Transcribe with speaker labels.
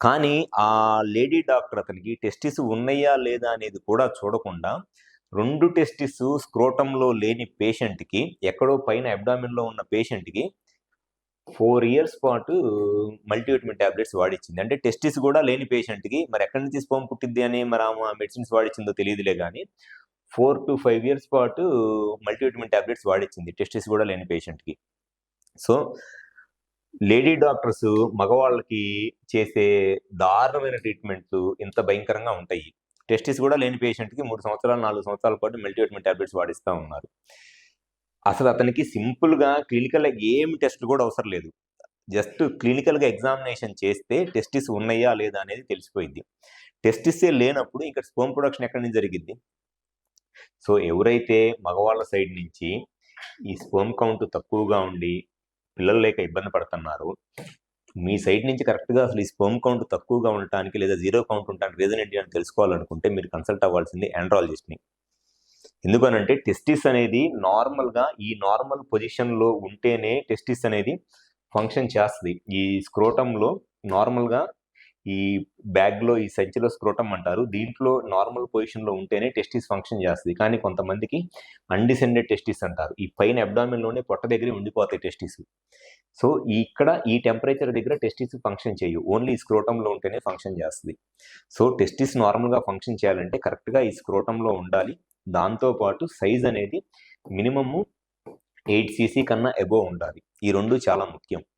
Speaker 1: కానీ ఆ lady doctor అతనికి టెస్టిస్ ఉన్నాయా లేదా అనేది కూడా చూడకుండా 2 టెస్టిస్ స్క్రోటంలో లేని పేషెంట్‌కి, ఎక్కడో పైన అబ్డామిన్‌లో ఉన్న పేషెంట్‌కి 4 ఇయర్స్ పాటు మల్టీవిటమిన్ టాబ్లెట్స్ వాడిచ్చింది. అంటే టెస్టిస్ గూడా లేని పేషెంట్‌కి మరి ఎక్కడి నుంచి స్పెర్మ్ పుట్టిద్ది అని మరి ఆమె మెడిసిన్స్ వాడిచ్చిందో తెలీదులే గానీ 4-5 ఇయర్స్ పాటు మల్టీవిటమిన్ టాబ్లెట్స్ వాడిచ్చింది. టెస్టిస్ గూడా లేని పేషెంట్‌కి. సో, లేడీ డాక్టర్స్ మగవాళ్ళకి చేసే దారుణమైన ట్రీట్మెంట్స్ ఇంత భయంకరంగా ఉంటాయి. టెస్టిస్ గూడా లేని పేషెంట్‌కి 3 సంవత్సరాలు, 4 సంవత్సరాల పాటు మల్టీవిటమిన్ టాబ్లెట్స్ వాడిస్తా ఉన్నారు. అసలు అతనికి సింపుల్‌గా క్లినికల్‌గా ఏమి టెస్ట్‌లు గూడా అవసరం లేదు. జస్ట్ క్లినికల్‌గా ఎగ్జామినేషన్ చేస్తే టెస్టిస్ ఉన్నాయా లేదా అనేది తెలిసిపోయిద్ది. టెస్టిసే లేనప్పుడు ఇంక స్పెర్మ్ ప్రొడక్షన్ ఎక్కడి నుంచి జరిగిద్ది? సో, ఎవరైతే మగవాళ్ళ సైడ్ నుంచి ఈ స్పెర్మ్ కౌంట్ తక్కువగా ఉండి పిల్లలు లేక ఇబ్బంది పడుతున్నారో, మీ సైడ్ నుంచి కరెక్ట్‌గా అసలు ఈ స్పెర్మ్ కౌంట్ తక్కువగా ఉండటానికి లేదా జీరో కౌంట్ ఉండటానికి రీజన్ ఏంటి అని తెలుసుకోవాలనుకుంటే మీరు కన్సల్ట్ అవ్వాల్సింది ఆండ్రాలజిస్ట్‌ని. ఎందుకనంటే టెస్టిస్ అనేది ఈ నార్మల్ పొజిషన్‌లో ఉంటేనే టెస్టిస్ అనేది ఫంక్షన్ చేస్తది. ఈ స్క్రోటంలో నార్మల్‌గా ఈ బ్యాగ్‌లో ఈ సంచిలో స్క్రోటం అంటారు. దీంట్లో నార్మల్ పొజిషన్‌లో ఉంటేనే టెస్టిస్ ఫంక్షన్ చేస్తది. కానీ కొంతమందికి అన్‌డిసెండెడ్ టెస్టిస్ అంటారు. ఈ పైన అబ్డామిన్‌లోనే పొట్ట దగ్గరే ఉండిపోతాయి టెస్టిస్. సో, ఇక్కడ ఈ టెంపరేచర్ దగ్గర టెస్టిస్ ఫంక్షన్ చేయవు. ఓన్లీ స్క్రోటంలో ఉంటేనే ఫంక్షన్ చేస్తది. సో, టెస్టిస్ నార్మల్‌గా ఫంక్షన్ చేయాలంటే కరెక్ట్‌గా ఈ స్క్రోటంలో ఉండాలి. దాంతో పాటు సైజ్ అనేది మినిమమ్ 8 సీసీ కన్నా అబోవ్ ఉండాలి. ఈ 2 చాలా ముఖ్యం.